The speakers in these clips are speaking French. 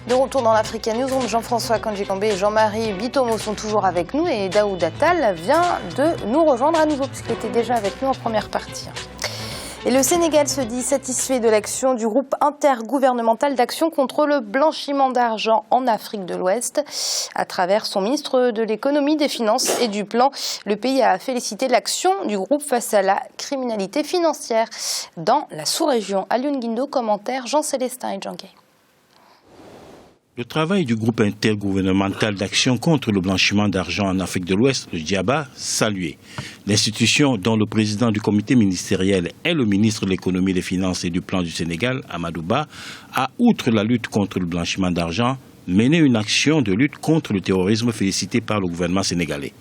De retour dans l'Africa Newsroom, Jean-François Kandji-Kambé et Jean-Marie Bitomo sont toujours avec nous et Daoud Attal vient de nous rejoindre à nouveau puisqu'il était déjà avec nous en première partie. Et le Sénégal se dit satisfait de l'action du groupe intergouvernemental d'action contre le blanchiment d'argent en Afrique de l'Ouest. À travers son ministre de l'économie, des finances et du plan, le pays a félicité l'action du groupe face à la criminalité financière dans la sous-région. Alioune Guindo, commentaire Jean-Célestin et Jean Gay. Le travail du groupe intergouvernemental d'action contre le blanchiment d'argent en Afrique de l'Ouest, le GIABA, salué. L'institution dont le président du comité ministériel est le ministre de l'économie, des finances et du plan du Sénégal, Amadou Ba, a, outre la lutte contre le blanchiment d'argent, mené une action de lutte contre le terrorisme félicitée par le gouvernement sénégalais.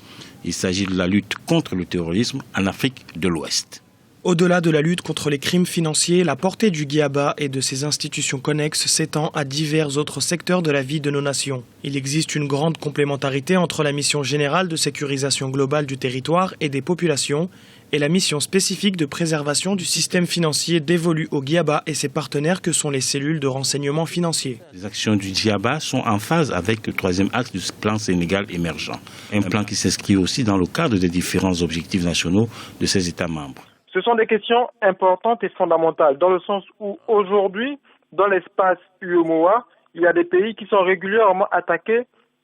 Il s'agit de la lutte contre le terrorisme en Afrique de l'Ouest. Au-delà de la lutte contre les crimes financiers, la portée du GIABA et de ses institutions connexes s'étend à divers autres secteurs de la vie de nos nations. Il existe une grande complémentarité entre la mission générale de sécurisation globale du territoire et des populations et la mission spécifique de préservation du système financier dévolue au GIABA et ses partenaires que sont les cellules de renseignement financier. Les actions du GIABA sont en phase avec le troisième axe du plan Sénégal émergent. Un plan qui s'inscrit aussi dans le cadre des différents objectifs nationaux de ses États membres. Ce sont des questions importantes et fondamentales, dans le sens où aujourd'hui, dans l'espace UEMOA, il y a des pays qui sont régulièrement attaqués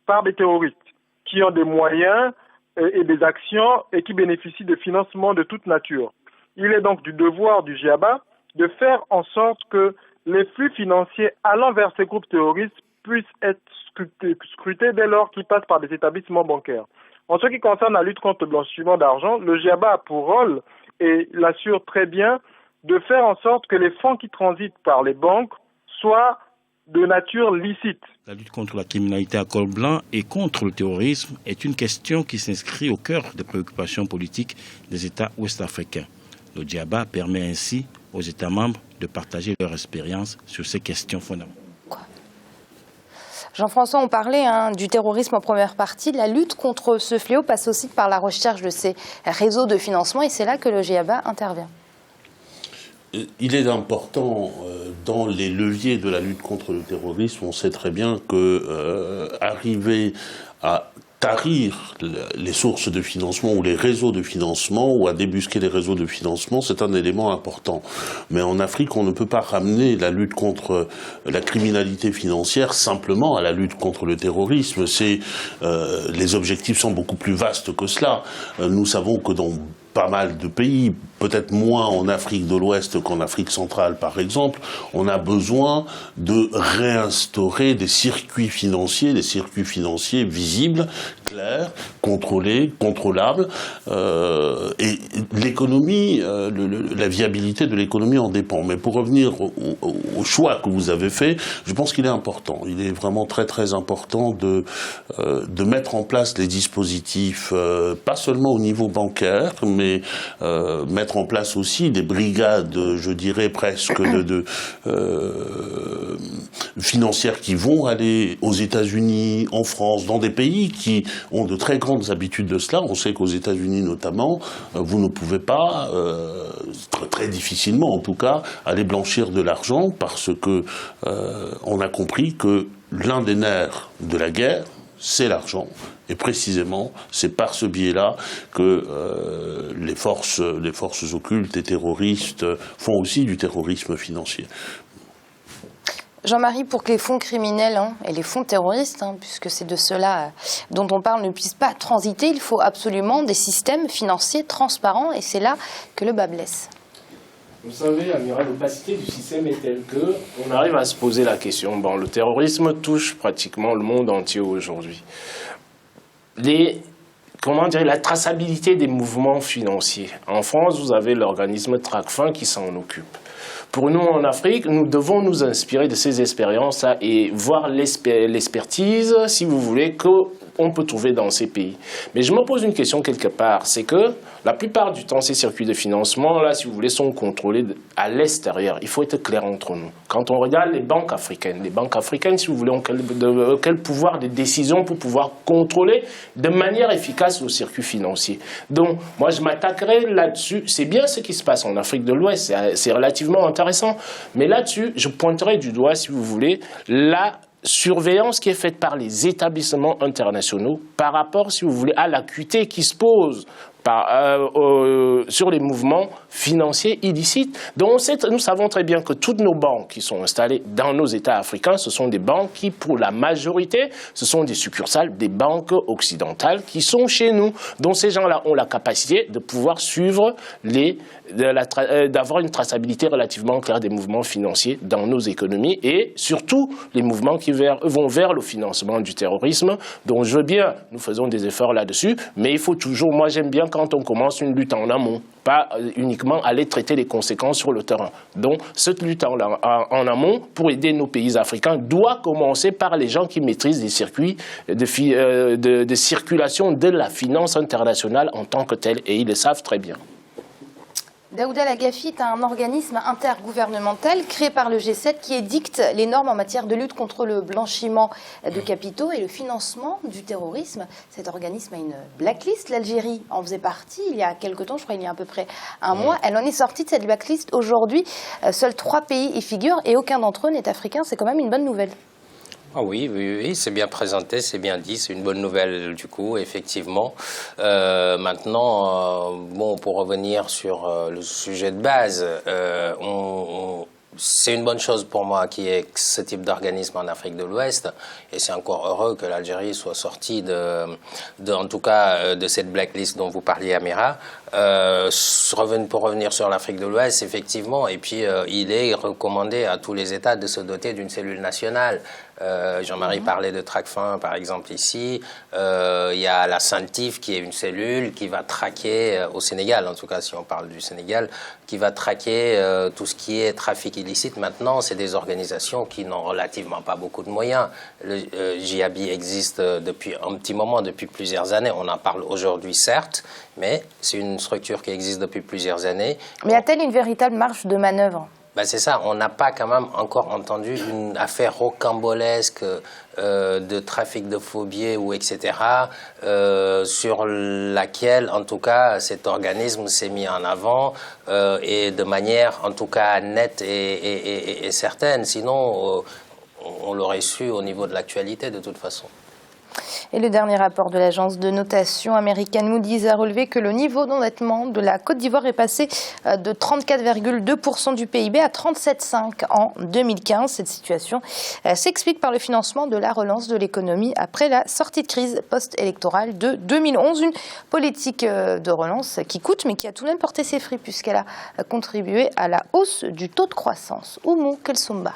par des terroristes, qui ont des moyens et des actions et qui bénéficient de financements de toute nature. Il est donc du devoir du GIABA de faire en sorte que les flux financiers allant vers ces groupes terroristes puissent être scrutés dès lors qu'ils passent par des établissements bancaires. En ce qui concerne la lutte contre le blanchiment d'argent, le GIABA a pour rôle, et il assure très bien, de faire en sorte que les fonds qui transitent par les banques soient de nature licite. La lutte contre la criminalité à col blanc et contre le terrorisme est une question qui s'inscrit au cœur des préoccupations politiques des États ouest-africains. Le GIABA permet ainsi aux États membres de partager leur expérience sur ces questions fondamentales. Jean-François, on parlait du terrorisme en première partie. La lutte contre ce fléau passe aussi par la recherche de ces réseaux de financement et c'est là que le GIABA intervient. Il est important dans les leviers de la lutte contre le terrorisme, on sait très bien que arriver à tarir les sources de financement ou les réseaux de financement ou à débusquer les réseaux de financement, c'est un élément important. Mais en Afrique, on ne peut pas ramener la lutte contre la criminalité financière simplement à la lutte contre le terrorisme. Les objectifs sont beaucoup plus vastes que cela. Nous savons que dans pas mal de pays, peut-être moins en Afrique de l'Ouest qu'en Afrique centrale par exemple, on a besoin de réinstaurer des circuits financiers visibles, clairs, contrôlés, contrôlables, et l'économie, la viabilité de l'économie en dépend. Mais pour revenir au choix que vous avez fait, je pense qu'il est important. Il est vraiment très très important de mettre en place les dispositifs, pas seulement au niveau bancaire, mais mettre en place aussi des brigades, je dirais presque financières qui vont aller aux États-Unis, en France, dans des pays qui ont de très grandes habitudes de cela. On sait qu'aux États-Unis notamment, vous ne pouvez pas, très difficilement en tout cas, aller blanchir de l'argent parce que on a compris que l'un des nerfs de la guerre, c'est l'argent. Et précisément, c'est par ce biais-là que les forces occultes et terroristes font aussi du terrorisme financier. Jean-Marie, pour que les fonds criminels et les fonds terroristes, puisque c'est de cela dont on parle, ne puissent pas transiter, il faut absolument des systèmes financiers transparents et c'est là que le bât blesse. Vous savez, Amira, l'opacité du système est telle qu'on arrive à se poser la question. Bon, le terrorisme touche pratiquement le monde entier aujourd'hui. La traçabilité des mouvements financiers. En France, vous avez l'organisme Tracfin qui s'en occupe. Pour nous, en Afrique, nous devons nous inspirer de ces expériences-là et voir l'expertise, si vous voulez, qu'on peut trouver dans ces pays. Mais je me pose une question quelque part, c'est que la plupart du temps, ces circuits de financement, là, si vous voulez, sont contrôlés à l'extérieur. Il faut être clair entre nous. Quand on regarde les banques africaines, si vous voulez, ont quel pouvoir de décision pour pouvoir contrôler de manière efficace le circuit financier. Donc, moi, je m'attaquerai là-dessus. C'est bien ce qui se passe en Afrique de l'Ouest, c'est relativement intéressant. Mais là-dessus, je pointerai du doigt, si vous voulez, la surveillance qui est faite par les établissements internationaux par rapport, si vous voulez, à l'acuité qui se pose sur les mouvements financiers illicites. Donc nous savons très bien que toutes nos banques qui sont installées dans nos États africains, ce sont des banques qui, pour la majorité, ce sont des succursales des banques occidentales qui sont chez nous. Donc ces gens-là ont la capacité de pouvoir suivre d'avoir une traçabilité relativement claire des mouvements financiers dans nos économies et surtout les mouvements qui vont vers le financement du terrorisme. Donc je veux bien, nous faisons des efforts là-dessus, mais il faut toujours, moi j'aime bien quand on commence une lutte en amont, pas uniquement aller traiter les conséquences sur le terrain. Donc cette lutte en amont pour aider nos pays africains doit commencer par les gens qui maîtrisent les circuits de circulation de la finance internationale en tant que telle, et ils le savent très bien. Daouda Lagafi est un organisme intergouvernemental créé par le G7 qui édicte les normes en matière de lutte contre le blanchiment de capitaux et le financement du terrorisme. Cet organisme a une blacklist. L'Algérie en faisait partie il y a quelque temps, je crois il y a à peu près un mois. Elle en est sortie de cette blacklist aujourd'hui. Seuls 3 pays y figurent et aucun d'entre eux n'est africain. C'est quand même une bonne nouvelle. Ah oui, c'est bien présenté, c'est bien dit, c'est une bonne nouvelle du coup, effectivement. Maintenant, pour revenir sur le sujet de base, c'est une bonne chose pour moi qu'il y ait ce type d'organisme en Afrique de l'Ouest, et c'est encore heureux que l'Algérie soit sortie en tout cas de cette blacklist dont vous parliez, Amira. Pour revenir sur l'Afrique de l'Ouest, effectivement, et puis il est recommandé à tous les États de se doter d'une cellule nationale. Jean-Marie parlait de TRACFIN, par exemple, ici. Il y a la CENTIF, qui est une cellule qui va traquer, au Sénégal, en tout cas, si on parle du Sénégal, qui va traquer tout ce qui est trafic illicite. Maintenant, c'est des organisations qui n'ont relativement pas beaucoup de moyens. Le GIABI existe depuis un petit moment, depuis plusieurs années. On en parle aujourd'hui, certes, mais c'est une structure qui existe depuis plusieurs années. Mais a-t-elle une véritable marge de manœuvre ? C'est ça, on n'a pas quand même encore entendu une affaire rocambolesque de trafic de faux billets ou etc. Sur laquelle, en tout cas, cet organisme s'est mis en avant et de manière, en tout cas, nette et certaine. Sinon, on l'aurait su au niveau de l'actualité de toute façon. Et le dernier rapport de l'agence de notation américaine Moody's a relevé que le niveau d'endettement de la Côte d'Ivoire est passé de 34,2% du PIB à 37,5% en 2015. Cette situation s'explique par le financement de la relance de l'économie après la sortie de crise post-électorale de 2011. Une politique de relance qui coûte mais qui a tout de même porté ses fruits puisqu'elle a contribué à la hausse du taux de croissance. Oumou Kelsumba.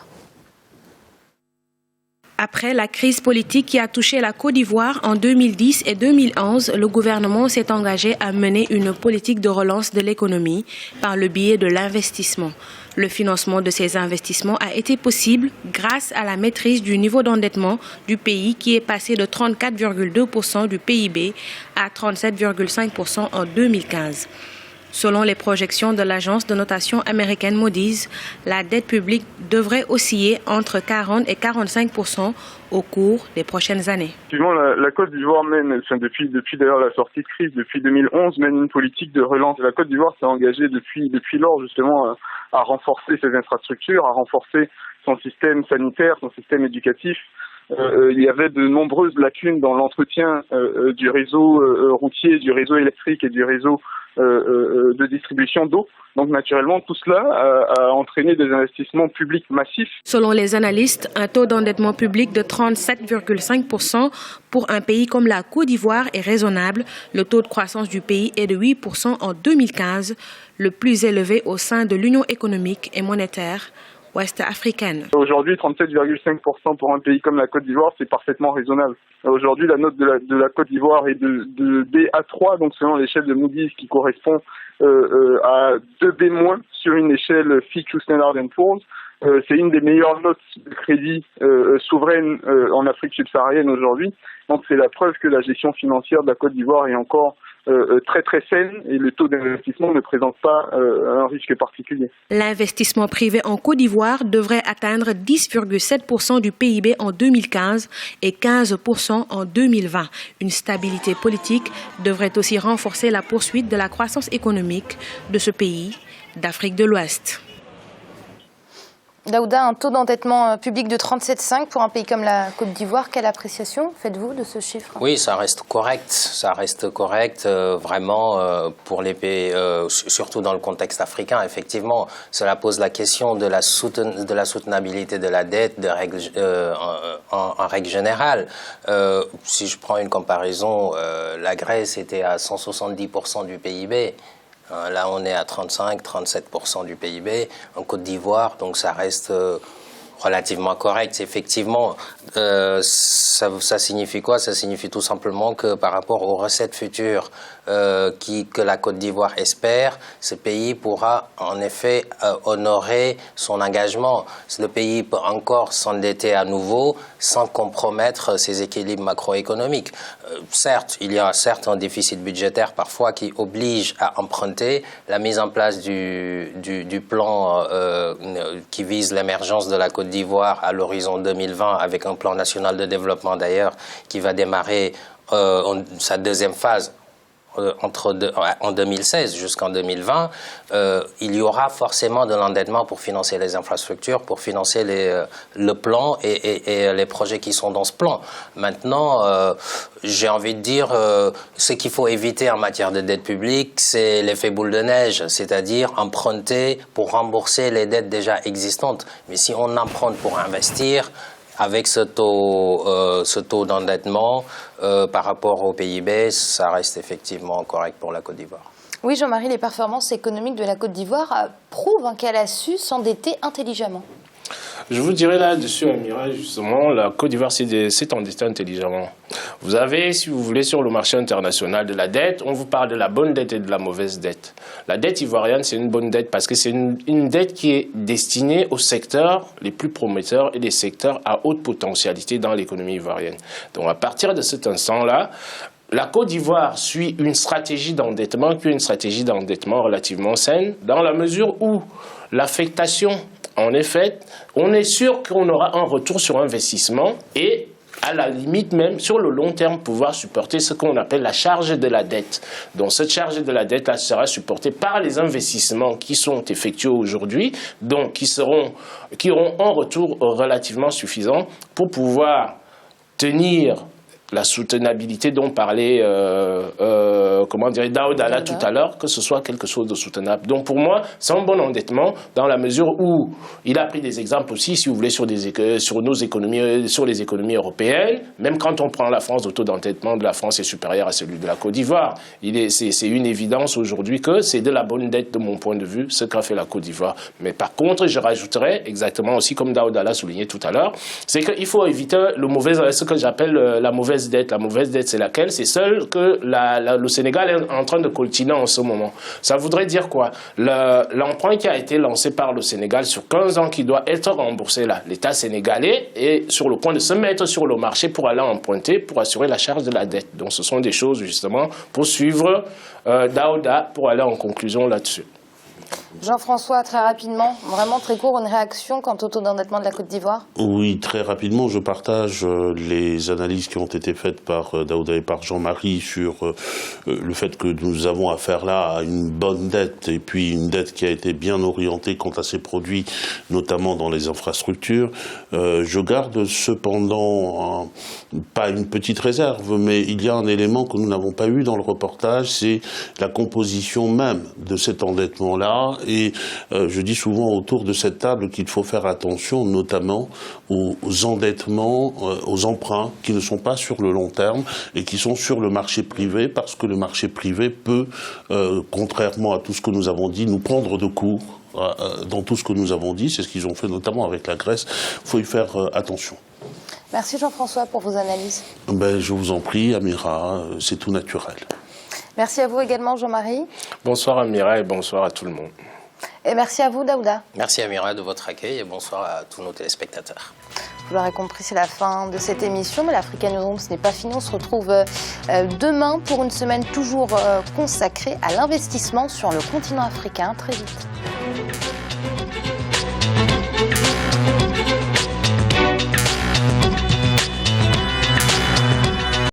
Après la crise politique qui a touché la Côte d'Ivoire en 2010 et 2011, le gouvernement s'est engagé à mener une politique de relance de l'économie par le biais de l'investissement. Le financement de ces investissements a été possible grâce à la maîtrise du niveau d'endettement du pays qui est passé de 34,2% du PIB à 37,5% en 2015. Selon les projections de l'agence de notation américaine Moody's, la dette publique devrait osciller entre 40 et 45% au cours des prochaines années. Effectivement, la Côte d'Ivoire mène, depuis d'ailleurs la sortie de crise, depuis 2011, mène une politique de relance. La Côte d'Ivoire s'est engagée depuis lors justement à renforcer ses infrastructures, à renforcer son système sanitaire, son système éducatif. Il y avait de nombreuses lacunes dans l'entretien du réseau routier, du réseau électrique et du réseau de distribution d'eau. Donc naturellement, tout cela a entraîné des investissements publics massifs. Selon les analystes, un taux d'endettement public de 37,5% pour un pays comme la Côte d'Ivoire est raisonnable. Le taux de croissance du pays est de 8% en 2015, le plus élevé au sein de l'Union économique et monétaire ouest-africaine. Aujourd'hui, 37,5% pour un pays comme la Côte d'Ivoire, c'est parfaitement raisonnable. Aujourd'hui, la note de la Côte d'Ivoire est de BA3, donc selon l'échelle de Moody's, qui correspond à 2B- sur une échelle Fitch ou Standard & Poor's. C'est une des meilleures notes de crédit souveraine en Afrique subsaharienne aujourd'hui. Donc c'est la preuve que la gestion financière de la Côte d'Ivoire est encore très très saine et le taux d'investissement ne présente pas un risque particulier. L'investissement privé en Côte d'Ivoire devrait atteindre 10,7% du PIB en 2015 et 15% en 2020. Une stabilité politique devrait aussi renforcer la poursuite de la croissance économique de ce pays d'Afrique de l'Ouest. Daouda, un taux d'endettement public de 37,5 pour un pays comme la Côte d'Ivoire. Quelle appréciation faites-vous de ce chiffre? Oui, ça reste correct. Ça reste correct, vraiment, pour les pays, surtout dans le contexte africain. Effectivement, cela pose la question de la soutenabilité de la dette en règle générale. Si je prends une comparaison, la Grèce était à 170% du PIB. Là, on est à 35-37% du PIB en Côte d'Ivoire, donc ça reste relativement correct. Effectivement, ça signifie quoi? Ça signifie tout simplement que par rapport aux recettes futures que la Côte d'Ivoire espère, ce pays pourra en effet honorer son engagement. Le pays peut encore s'endetter à nouveau sans compromettre ses équilibres macroéconomiques. Certes, il y a un déficit budgétaire parfois qui oblige à emprunter. La mise en place du plan qui vise l'émergence de la Côte d'Ivoire à l'horizon 2020 avec un plan national de développement d'ailleurs qui va démarrer sa deuxième phase en 2016 jusqu'en 2020, il y aura forcément de l'endettement pour financer les infrastructures, pour financer le plan et les projets qui sont dans ce plan. Maintenant, j'ai envie de dire, ce qu'il faut éviter en matière de dette publique, c'est l'effet boule de neige, c'est-à-dire emprunter pour rembourser les dettes déjà existantes. Mais si on emprunte pour investir, avec ce taux d'endettement par rapport au PIB, ça reste effectivement correct pour la Côte d'Ivoire. Oui, Jean-Marie, les performances économiques de la Côte d'Ivoire prouvent qu'elle a su s'endetter intelligemment. Je vous dirais là-dessus, Amira, justement, la Côte d'Ivoire s'est endettée intelligemment. Vous avez, si vous voulez, sur le marché international de la dette, on vous parle de la bonne dette et de la mauvaise dette. La dette ivoirienne, c'est une bonne dette parce que c'est une dette qui est destinée aux secteurs les plus prometteurs et des secteurs à haute potentialité dans l'économie ivoirienne. Donc à partir de cet instant-là, la Côte d'Ivoire suit une stratégie d'endettement qui est une stratégie d'endettement relativement saine dans la mesure où l'affectation, en effet, on est sûr qu'on aura un retour sur investissement et à la limite même, sur le long terme, pouvoir supporter ce qu'on appelle la charge de la dette. Donc cette charge de la dette sera supportée par les investissements qui sont effectués aujourd'hui, donc qui auront un retour relativement suffisant pour pouvoir tenir la soutenabilité dont parlait Daouda tout à l'heure, que ce soit quelque chose de soutenable. Donc pour moi, c'est un bon endettement dans la mesure où il a pris des exemples aussi, si vous voulez, sur nos économies, sur les économies européennes. Même quand on prend la France, le taux d'endettement de la France est supérieur à celui de la Côte d'Ivoire. C'est une évidence aujourd'hui que c'est de la bonne dette de mon point de vue, ce qu'a fait la Côte d'Ivoire. Mais par contre, je rajouterais exactement aussi, comme Daouda l'a souligné tout à l'heure, c'est qu'il faut éviter ce que j'appelle la mauvaise dette. La mauvaise dette, c'est laquelle? C'est celle que le Sénégal est en train de coltiner en ce moment. Ça voudrait dire quoi? L'emprunt qui a été lancé par le Sénégal sur 15 ans qui doit être remboursé là. L'État sénégalais est sur le point de se mettre sur le marché pour aller emprunter, pour assurer la charge de la dette. Donc ce sont des choses justement pour suivre Daouda pour aller en conclusion là-dessus. Jean-François, très rapidement, vraiment très court, une réaction quant au taux d'endettement de la Côte d'Ivoire? Oui, très rapidement, je partage les analyses qui ont été faites par Daouda et par Jean-Marie sur le fait que nous avons affaire là à une bonne dette et puis une dette qui a été bien orientée quant à ses produits, notamment dans les infrastructures. Je garde cependant pas une petite réserve, mais il y a un élément que nous n'avons pas eu dans le reportage, c'est la composition même de cet endettement-là. Et je dis souvent autour de cette table qu'il faut faire attention notamment aux endettements, aux emprunts qui ne sont pas sur le long terme et qui sont sur le marché privé, parce que le marché privé peut, contrairement à tout ce que nous avons dit, nous prendre de court dans tout ce que nous avons dit. C'est ce qu'ils ont fait notamment avec la Grèce. Il faut y faire attention. Merci Jean-François pour vos analyses. Je vous en prie, Amira, c'est tout naturel. Merci à vous également, Jean-Marie. Bonsoir Amira et bonsoir à tout le monde. Et merci à vous, Daouda. Merci Amira de votre accueil et bonsoir à tous nos téléspectateurs. Vous l'aurez compris, c'est la fin de cette émission, mais l'Africa Newsroom, ce n'est pas fini. On se retrouve demain pour une semaine toujours consacrée à l'investissement sur le continent africain. Très vite.